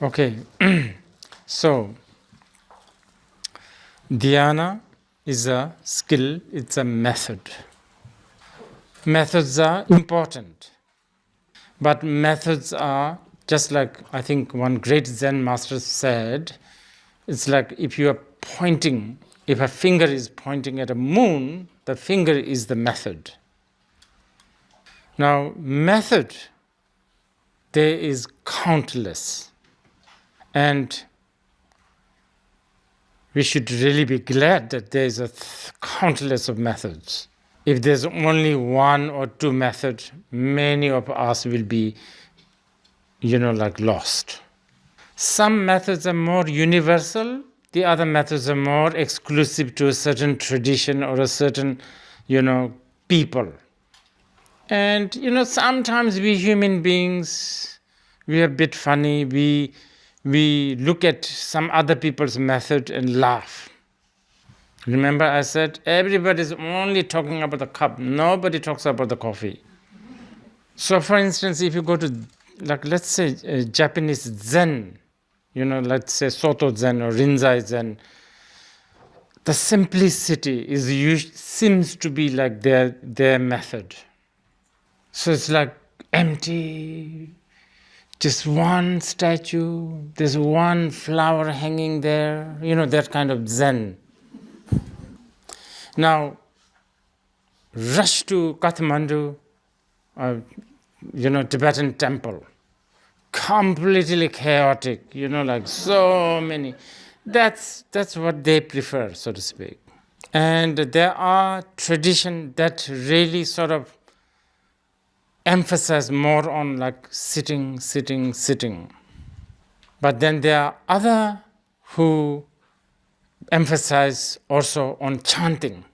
Okay, so Dhyāna is a skill, it's a method. Methods are important, but methods are just like, I think one great Zen master said, it's like if you are pointing, if a finger is pointing at a moon, the finger is the method. Now, method, there is countless. And we should really be glad that there is a countless of methods. If there's only one or two methods, many of us will be, lost. Some methods are more universal, the other methods are more exclusive to a certain tradition or a certain, people. And, sometimes we human beings, we are a bit funny, we look at some other people's method and laugh. Remember I said, everybody's only talking about the cup, nobody talks about the coffee. So for instance, if you go to, let's say Japanese Zen, let's say Soto Zen or Rinzai Zen, the simplicity seems to be like their method. So it's like empty, just one statue, there's one flower hanging there, that kind of Zen. Now, rush to Kathmandu, Tibetan temple, completely chaotic, like so many. That's what they prefer, so to speak. And there are traditions that really sort of emphasize more on like sitting. But then there are other who emphasize also on chanting.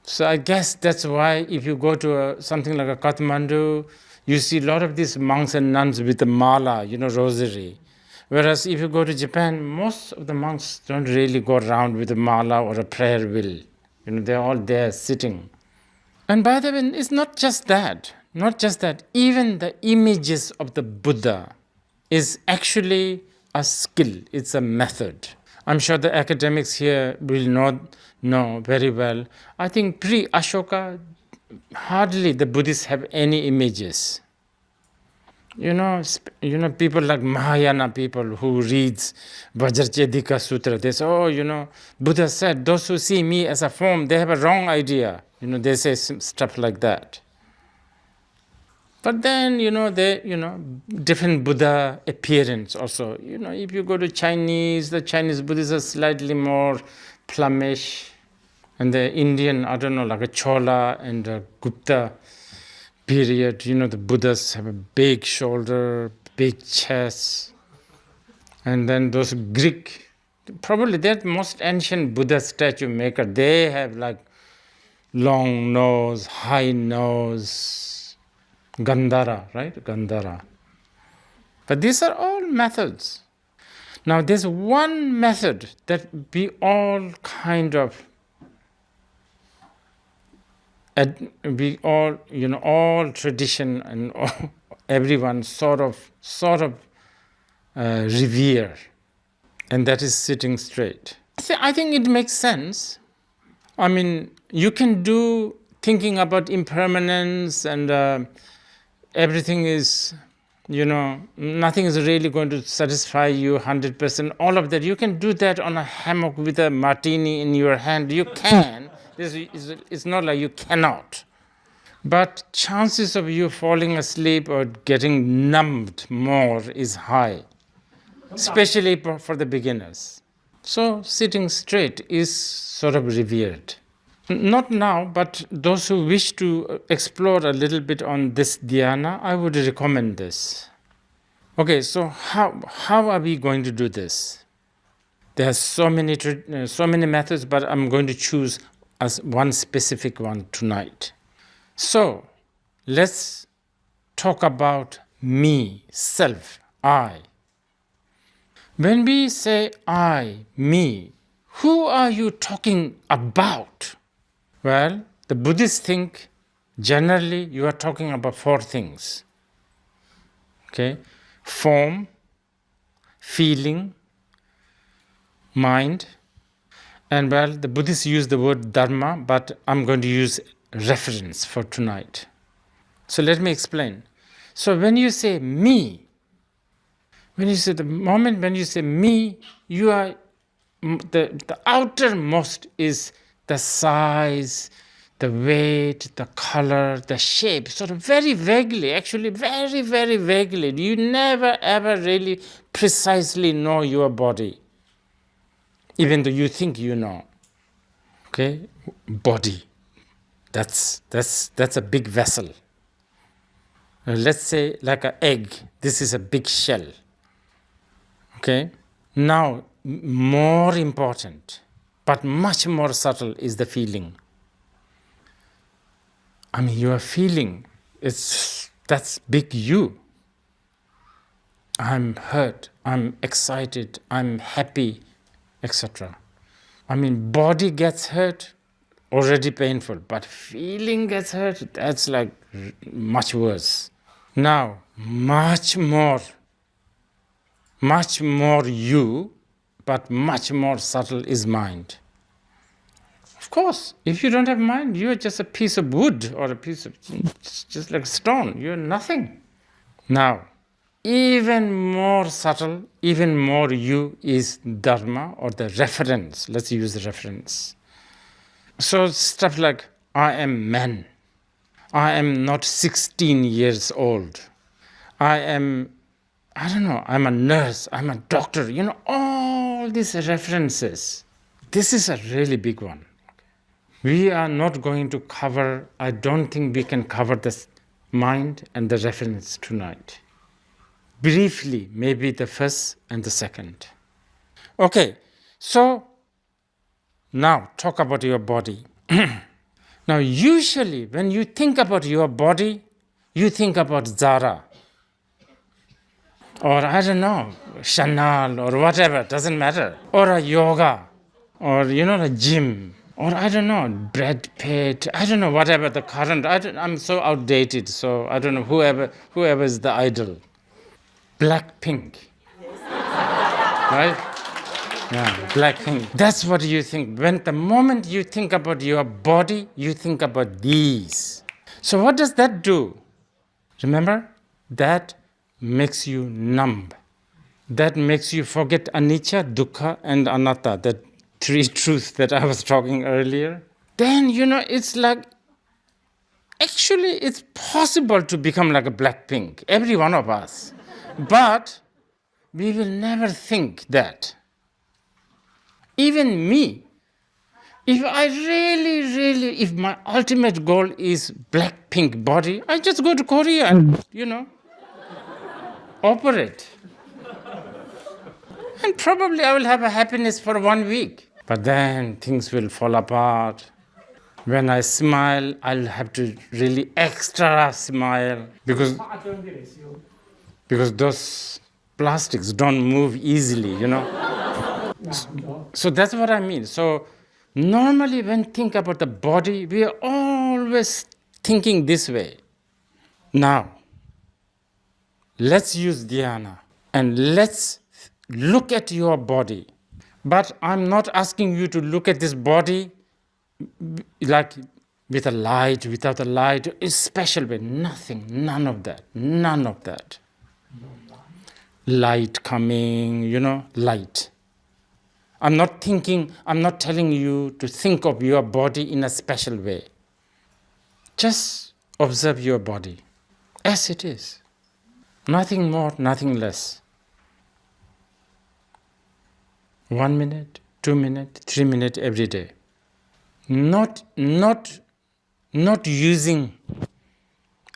So I guess that's why if you go to something like a Kathmandu, you see a lot of these monks and nuns with the mala, rosary. Whereas if you go to Japan, most of the monks don't really go around with a mala or a prayer wheel. They're all there sitting. And by the way, it's not just that. Even the images of the Buddha is actually a skill. It's a method. I'm sure the academics here will know very well. I think pre-Ashoka, hardly the Buddhists have any images. People like Mahayana people who reads Vajracchedika Sutra, they say, Buddha said, those who see me as a form, they have a wrong idea. They say stuff like that. But then, different Buddha appearance also. If you go to the Chinese Buddhists are slightly more plummish. And the Indian, like a Chola and a Gupta period, the Buddhas have a big shoulder, big chest. And then those Greek, probably they're the most ancient Buddha statue maker. They have like long nose, high nose, Gandhara, right? Gandhara. But these are all methods. Now there's one method that we all kind of, all tradition and everyone sort of revere, and that is sitting straight. I think it makes sense. I mean, you can do thinking about impermanence and everything is, nothing is really going to satisfy you 100%. All of that, you can do that on a hammock with a martini in your hand. You can. It's not like you cannot. But chances of you falling asleep or getting numbed more is high, especially for the beginners. So sitting straight is sort of revered. Not now, but those who wish to explore a little bit on this dhyāna, I would recommend this. Okay, so how are we going to do this? There are so many methods, but I'm going to choose as one specific one tonight. So let's talk about me, self, I. When we say I, me, who are you talking about? Well, the Buddhists think generally you are talking about four things. Okay? Form, feeling, mind. And well, the Buddhists use the word dharma, but I'm going to use reference for tonight. So let me explain. So when you say me, the moment when you say me, you are, the outermost is the size, the weight, the color, the shape, sort of very vaguely, actually very, very vaguely. You never ever really precisely know your body, even though you think you know. Okay, body. That's a big vessel. Let's say like an egg. This is a big shell. Okay. Now, more important, but much more subtle, is the feeling. I mean, your feeling, that's big you. I'm hurt, I'm excited, I'm happy, etc. I mean, body gets hurt, already painful, but feeling gets hurt, that's like much worse. Now, much more you, but much more subtle is mind. Of course, if you don't have mind, you're just a piece of wood or a piece of, just like stone, you're nothing. Now, even more subtle, even more you is dharma, or the reference. Let's use the reference. So stuff like, I am man. I am not 16 years old. I'm a nurse, I'm a doctor. All these references. This is a really big one. We are not going to cover, I don't think we can cover the mind and the reference tonight. Briefly, maybe the first and the second. Okay, so now talk about your body. Now, usually when you think about your body, you think about Zara, or I don't know, Chanel, or whatever, doesn't matter, or a yoga, or a gym, or I don't know, Brad Pitt, I don't know, whatever the current, I'm so outdated, so I don't know, whoever is the idol. Blackpink, right? Yeah, Blackpink. That's what you think. When the moment you think about your body, you think about these. So what does that do? Remember, that makes you numb. That makes you forget anicca, dukkha, and anatta, the three truths that I was talking earlier. Then, it's like, actually, it's possible to become like a Blackpink, every one of us. But we will never think that. Even me, if I really, if my ultimate goal is Blackpink body, I just go to Korea and, operate. And probably I will have a happiness for 1 week. But then things will fall apart. When I smile, I'll have to really extra smile because those plastics don't move easily, So that's what I mean. So normally when think about the body, we are always thinking this way. Now, let's use Dhyāna and let's look at your body. But I'm not asking you to look at this body like with a light, without a light, a special way. Nothing, none of that. Light coming, light. I'm not telling you to think of your body in a special way. Just observe your body as it is. Nothing more, nothing less. 1 minute, 2 minutes, 3 minutes every day. Not using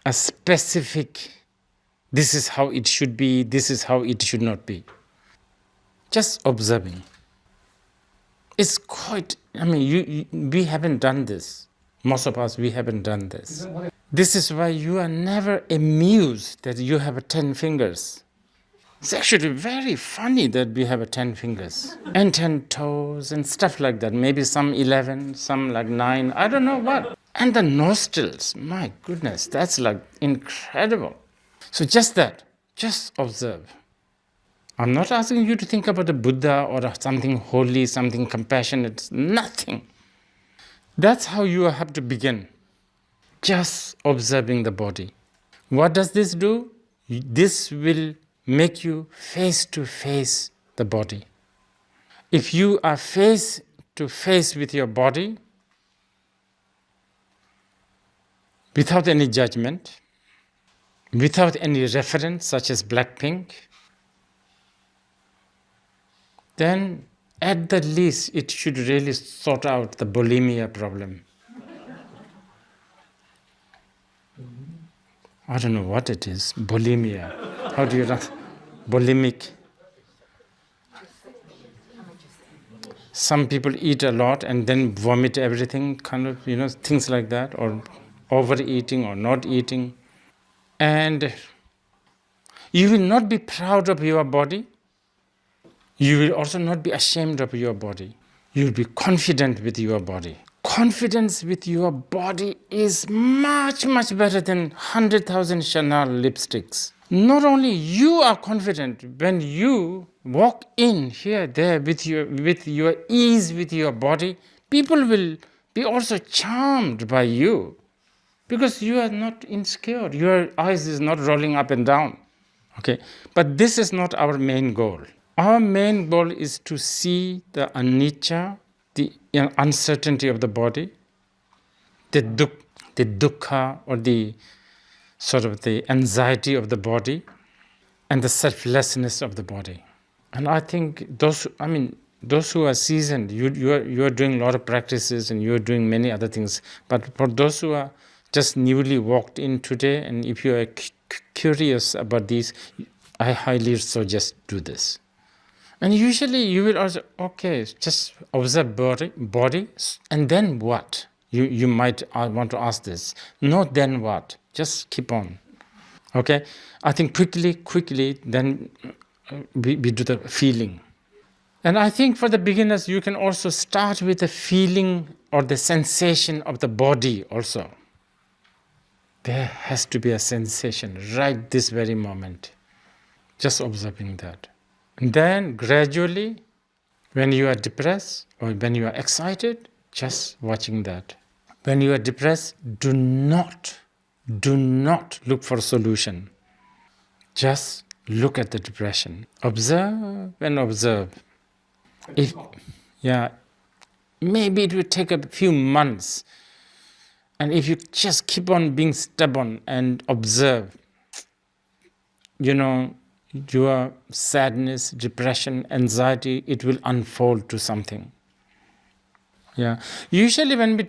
a specific, this is how it should be, this is how it should not be. Just observing. It's quite, we haven't done this. Most of us, we haven't done this. This is why you are never amused that you have 10 fingers. It's actually very funny that we have 10 fingers and 10 toes and stuff like that. Maybe some 11, some like 9, I don't know what. And the nostrils, my goodness, that's like incredible. So just that, just observe. I'm not asking you to think about a Buddha or something holy, something compassionate, nothing. That's how you have to begin. Just observing the body. What does this do? This will make you face to face the body. If you are face to face with your body, without any judgment, without any reference such as Blackpink, then at the least it should really sort out the bulimia problem. I don't know what it is, bulimia. How do you run? Bulimic. Some people eat a lot and then vomit everything, kind of, things like that, or overeating or not eating. And you will not be proud of your body. You will also not be ashamed of your body. You will be confident with your body. Confidence with your body is much, much better than 100,000 Chanel lipsticks. Not only you are confident when you walk in here, there with your ease with your body, people will be also charmed by you because you are not insecure. Your eyes is not rolling up and down. Okay, but this is not our main goal. Our main goal is to see the anicca, the uncertainty of the body, the dukkha, or the sort of the anxiety of the body, and the selflessness of the body. And I think those who are seasoned, you are doing a lot of practices and you are doing many other things. But for those who are just newly walked in today, and if you are curious about these, I highly suggest do this. And usually you will also, just observe body, and then what? You might want to ask this. Not then what? Just keep on. Okay? I think quickly, then we do the feeling. And I think for the beginners, you can also start with the feeling or the sensation of the body also. There has to be a sensation right this very moment. Just observing that. And then gradually, when you are depressed or when you are excited, just watching that. When you are depressed, do not look for a solution. Just look at the depression. Observe and observe. Maybe it will take a few months. And if you just keep on being stubborn and observe, your sadness, depression, anxiety, it will unfold to something. Yeah. Usually when we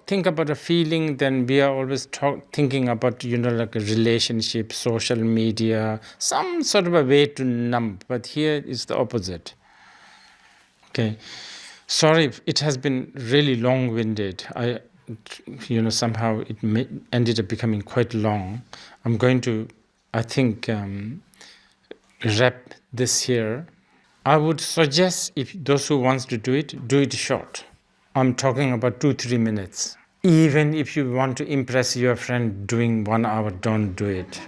think about a feeling, then we are always thinking about, like a relationship, social media, some sort of a way to numb. But here is the opposite. Okay. Sorry, it has been really long-winded. Somehow it ended up becoming quite long. I'm going to, I think, wrap this here. I would suggest if those who wants to do it short. I'm talking about 2-3 minutes. Even if you want to impress your friend doing 1 hour, don't do it.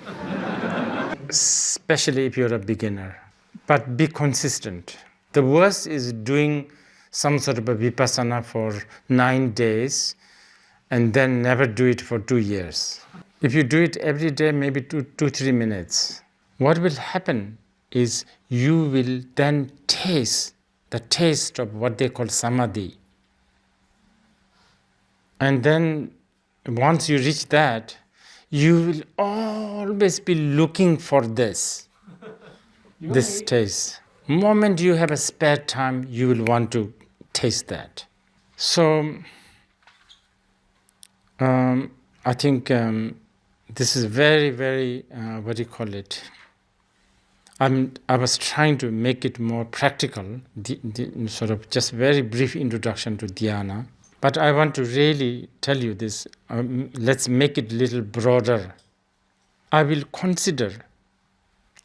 Especially if you're a beginner. But be consistent. The worst is doing some sort of a vipassana for 9 days and then never do it for 2 years. If you do it every day, maybe 2-3 minutes, what will happen is you will then taste the taste of what they call samadhi. And then once you reach that, you will always be looking for this taste. Moment you have a spare time, you will want to taste that. So I think this is very, very, I was trying to make it more practical, sort of just very brief introduction to Dhyāna. But I want to really tell you this, let's make it a little broader. I will consider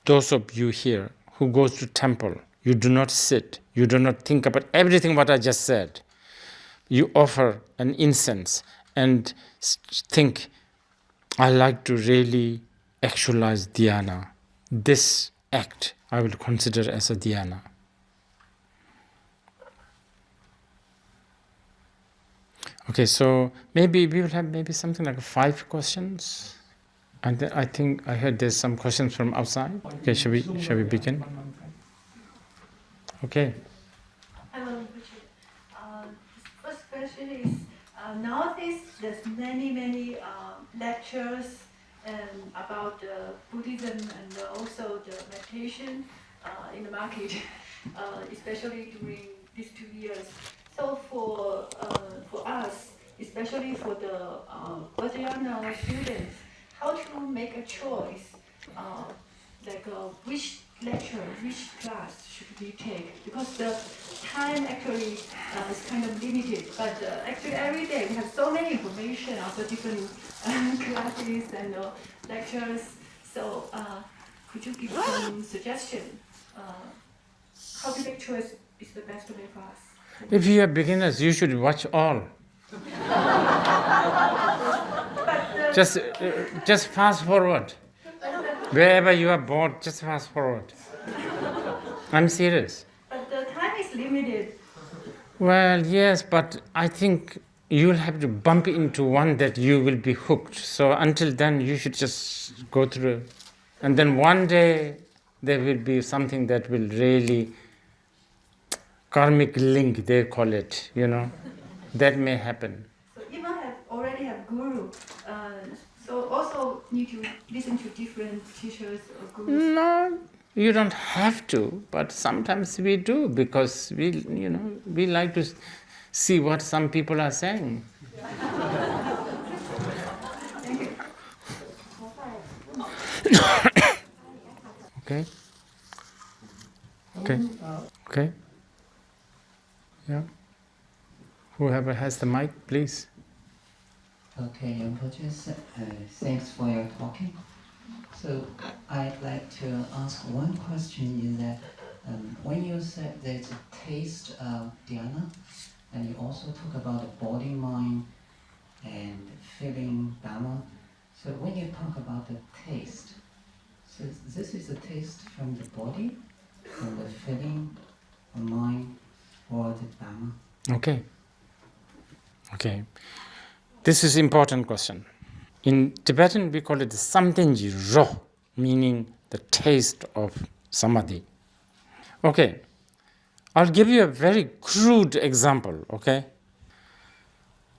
those of you here who goes to temple, you do not sit, you do not think about everything what I just said. You offer an incense and think, I like to really actualize Dhyāna. This act, I will consider as a dhyāna. Okay, so maybe we will have maybe something like 5 questions. And I think I heard there's some questions from outside. Okay, shall we begin? Okay. Hello, Rinpoche. First question is, nowadays there's many lectures about Buddhism and also the meditation in the market, especially during these 2 years. So for us, especially for the Buddhadharma students, how to make a choice, which lecture, which class should we take? Because the time actually is kind of limited, but actually every day we have so many information about different classes and lectures. So could you give some suggestion? How to make choice is the best way for us? If you are beginners, you should watch all. Just fast forward. Wherever you are bored, just fast forward. I'm serious. But the time is limited. Well, yes, but I think you'll have to bump into one that you will be hooked. So until then, you should just go through. And then one day, there will be something that will really, karmic link, they call it, that may happen. So even already have guru, so also need to listen to different teachers or gurus? No, you don't have to, but sometimes we do because we like to see what some people are saying. Okay. Okay. Yeah. Whoever has the mic, please. Okay, Rinpoche, thanks for your talking. So I'd like to ask one question is that when you said there's a taste of dhyāna, and you also talk about the body, mind, and feeling dhamma. So when you talk about the taste, so this is a taste from the body, from the feeling, the mind, or the dhamma? Okay. This is important question. In Tibetan, we call it samtenji ro, meaning the taste of samadhi. Okay, I'll give you a very crude example, okay?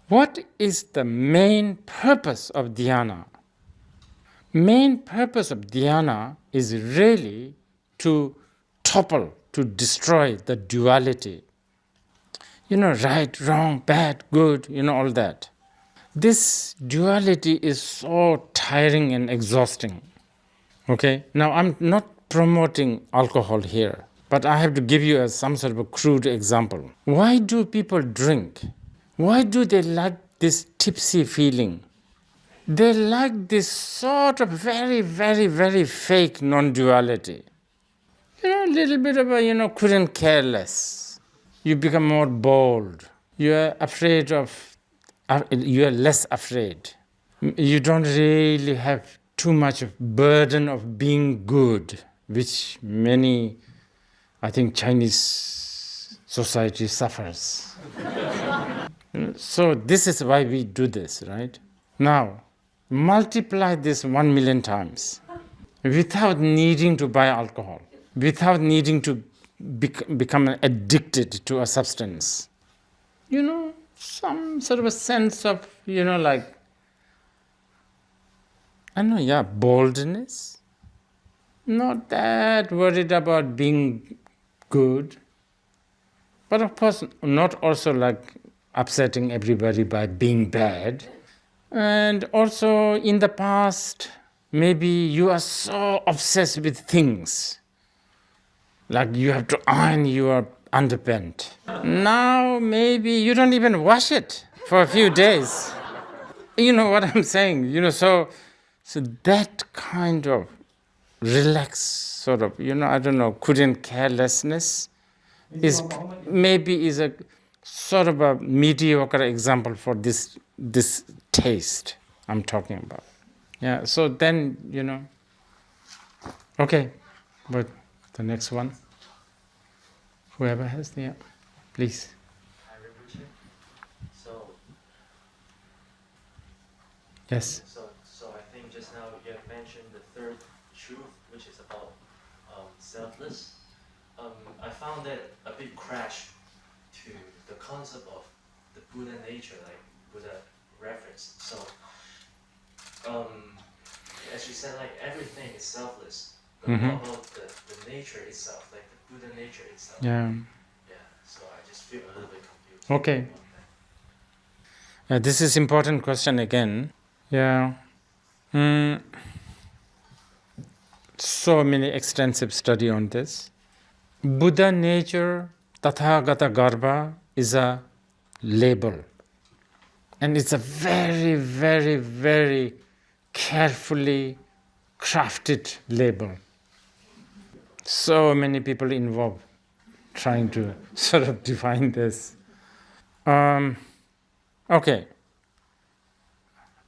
What is the main purpose of dhyāna? Main purpose of dhyāna is really to topple, to destroy the duality. Right, wrong, bad, good, all that. This duality is so tiring and exhausting. Okay? Now, I'm not promoting alcohol here, but I have to give you some sort of a crude example. Why do people drink? Why do they like this tipsy feeling? They like this sort of very, very, very fake non-duality. A little bit of a, couldn't care less. You become more bold. You are less afraid. You don't really have too much of burden of being good, which many, I think, Chinese society suffers. So this is why we do this, right? Now, multiply this 1 million times without needing to buy alcohol, without needing to become addicted to a substance. Some sort of a sense of, boldness. Not that worried about being good. But of course, not also like upsetting everybody by being bad. And also in the past, maybe you are so obsessed with things. Like you have to iron your underpant. Now maybe you don't even wash it for a few days. You know what I'm saying? So that kind of relaxed sort of, couldn't carelessness is a sort of a mediocre example for this taste I'm talking about. Yeah, so then, okay, but The next one. Whoever has the, please. Hi, Rinpoche. So, Yes. so I think just now you have mentioned the third truth, which is about selfless. I found that a bit crash to the concept of the Buddha nature, like Buddha reference. So, as you said, like everything is selfless. But what about the nature itself, like the Buddha nature itself? Yeah. Yeah. So I just feel a little bit confused. Okay. About that. This is important question again. Yeah. So many extensive study on this. Buddha nature, Tathagata Garbha, is a label. And it's a very, very, very carefully crafted label. So many people involved trying to sort of define this. Okay.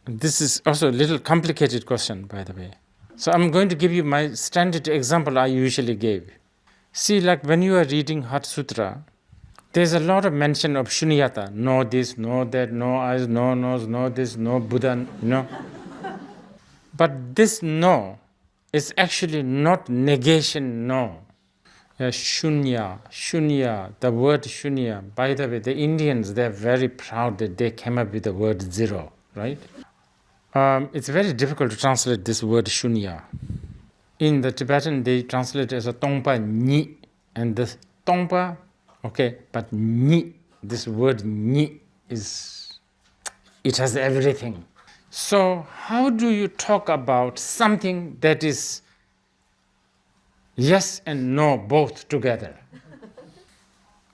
This is also a little complicated question, by the way. So I'm going to give you my standard example I usually give. See, like when you are reading Heart Sutra, there's a lot of mention of shunyata. No this, no that, no eyes, no nose, no this, no Buddha, But this no is actually not negation no. Shunya, the word shunya. By the way, the Indians, they're very proud that they came up with the word zero, right? It's very difficult to translate this word shunya. In the Tibetan, they translate it as a tongpa ni. And this tongpa, okay, but ni, this word ni it has everything. So how do you talk about something that is yes and no both together?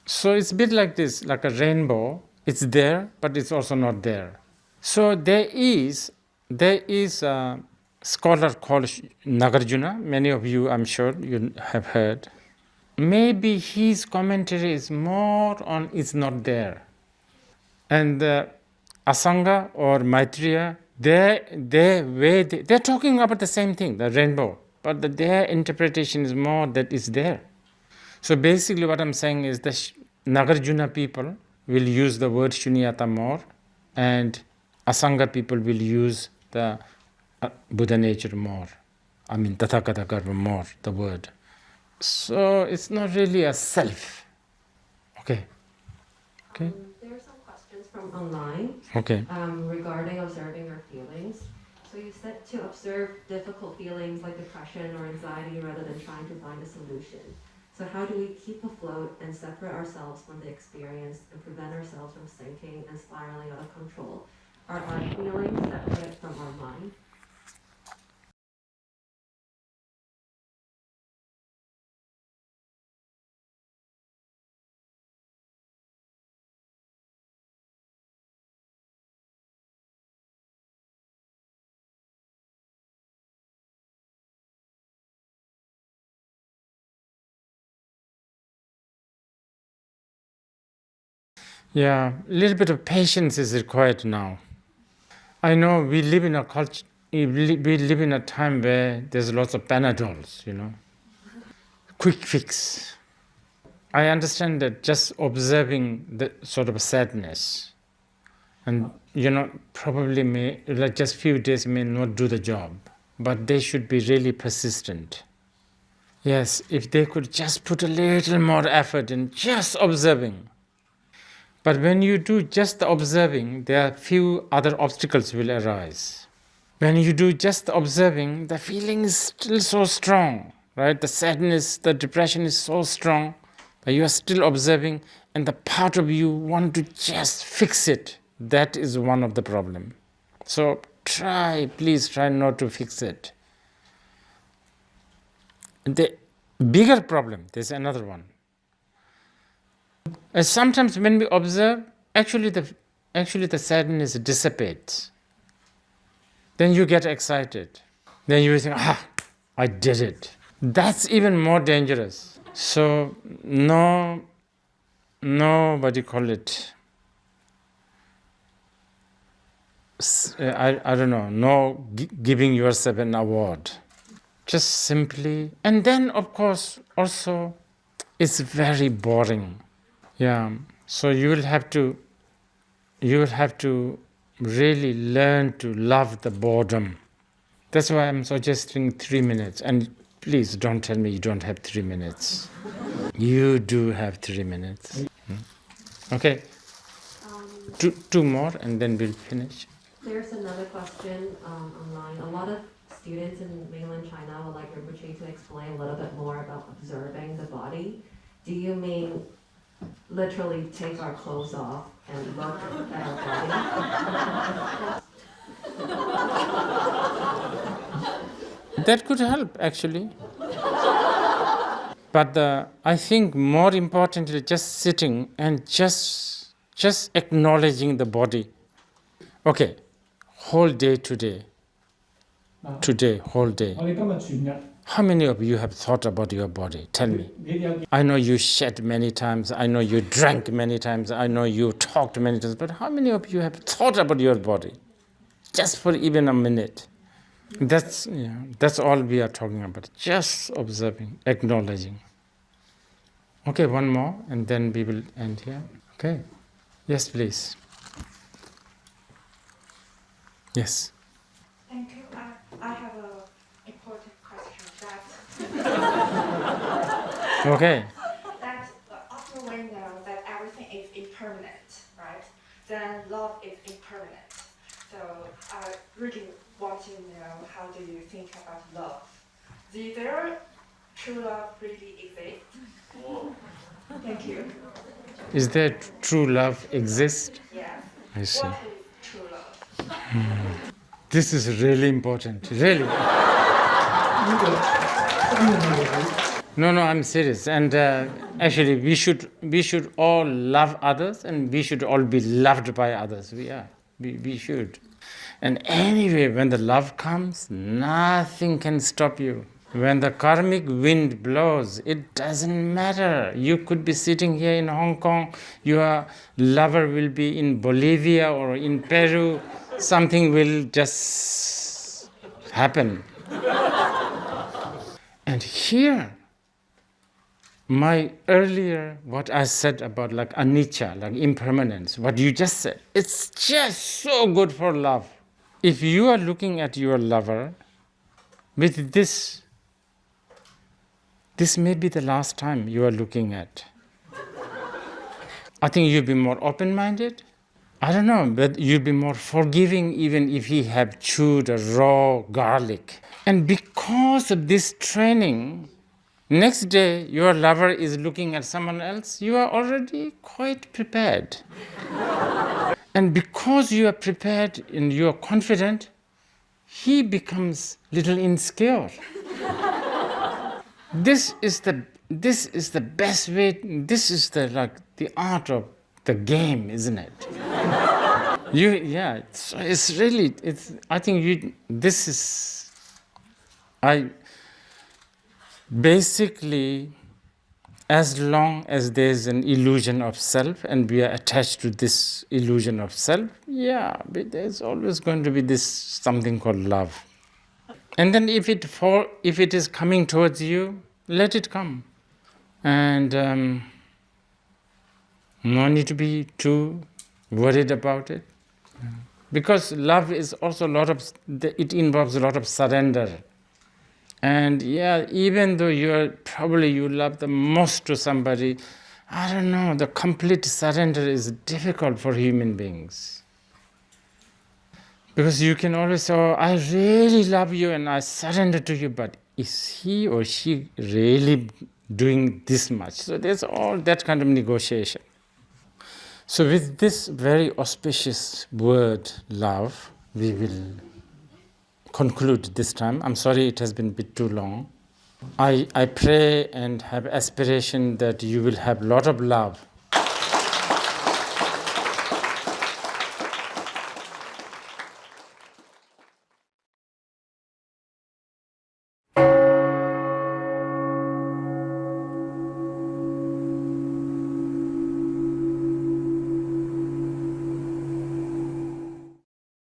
So it's a bit like this, like a rainbow. It's there, but it's also not there. So there is a scholar called Nagarjuna. Many of you, I'm sure, you have heard. Maybe his commentary is more on it's not there. And Asanga or Maitreya, they're talking about the same thing, the rainbow, but their interpretation is more that it's there. So basically what I'm saying is the Nagarjuna people will use the word shunyata more, and Asanga people will use the Buddha nature more. I mean, Tathagata Garbha more, the word. So it's not really a self. Okay. There are some questions from online Okay. regarding observing our feelings. So you said to observe difficult feelings like depression or anxiety rather than trying to find a solution. So how do we keep afloat and separate ourselves from the experience and prevent ourselves from sinking and spiraling out of control? Are our feelings separate from our mind? Yeah, a little bit of patience is required now. I know we live in a culture, we live in a time where there's lots of Panadols, quick fix. I understand that just observing the sort of sadness and, probably may, like just few days may not do the job, but they should be really persistent. Yes, if they could just put a little more effort in just observing. But when you do just the observing, there are few other obstacles will arise. When you do just the observing, the feeling is still so strong, right? The sadness, the depression is so strong, but you are still observing, and the part of you want to just fix it. That is one of the problem. So please try not to fix it. The bigger problem, there's another one. Sometimes when we observe, actually the sadness dissipates. Then you get excited. Then you think, I did it. That's even more dangerous. So no, what do you call it? I don't know, no giving yourself an award. Just simply. And then, of course, also, it's very boring. Yeah. So you will have to really learn to love the boredom. That's why I'm suggesting 3 minutes. And please don't tell me you don't have 3 minutes. You do have 3 minutes. Okay. Two more and then we'll finish. There's another question online. A lot of students in mainland China would like Rinpoche to explain a little bit more about observing the body. Do you mean literally take our clothes off and look at our body? That could help, actually. But I think more importantly, just sitting and just acknowledging the body. Okay, whole day today. Today, whole day. How many of you have thought about your body? Tell me. I know you shed many times. I know you drank many times. I know you talked many times. But how many of you have thought about your body? Just for even a minute. That's all we are talking about. Just observing, acknowledging. Okay, one more, and then we will end here. Okay. Yes, please. Yes. Thank you. I have an important question Okay. that after we know that everything is impermanent, right? Then love is impermanent. So I really want to know, how do you think about love? Is there true love really exist? Thank you. Is there true love exist? Yes. I see. What is true love? This is really important. Really. No, I'm serious. And actually, we should all love others, and we should all be loved by others. We should. And anyway, when the love comes, nothing can stop you. When the karmic wind blows, it doesn't matter. You could be sitting here in Hong Kong, your lover will be in Bolivia or in Peru. Something will just happen. And here, my earlier, what I said about like anicca, like impermanence, what you just said, it's just so good for love. If you are looking at your lover with this may be the last time you are looking at. I think you'll be more open-minded. I don't know, but you'll be more forgiving even if he have chewed a raw garlic. And because of this training, next day your lover is looking at someone else, you are already quite prepared. And because you are prepared and you are confident, he becomes little insecure. This is the best way. This is the art of the game, isn't it? It's really. I think this is. Basically, as long as there's an illusion of self and we are attached to this illusion of self, but there's always going to be this something called love. And then if it is coming towards you, let it come. And no need to be too worried about it. Because love is also it involves a lot of surrender. And even though you love the most to somebody, I don't know, the complete surrender is difficult for human beings. Because you can always say, I really love you and I surrender to you, but is he or she really doing this much? So there's all that kind of negotiation. So with this very auspicious word, love, we will conclude this time. I'm sorry it has been a bit too long. I pray and have aspiration that you will have a lot of love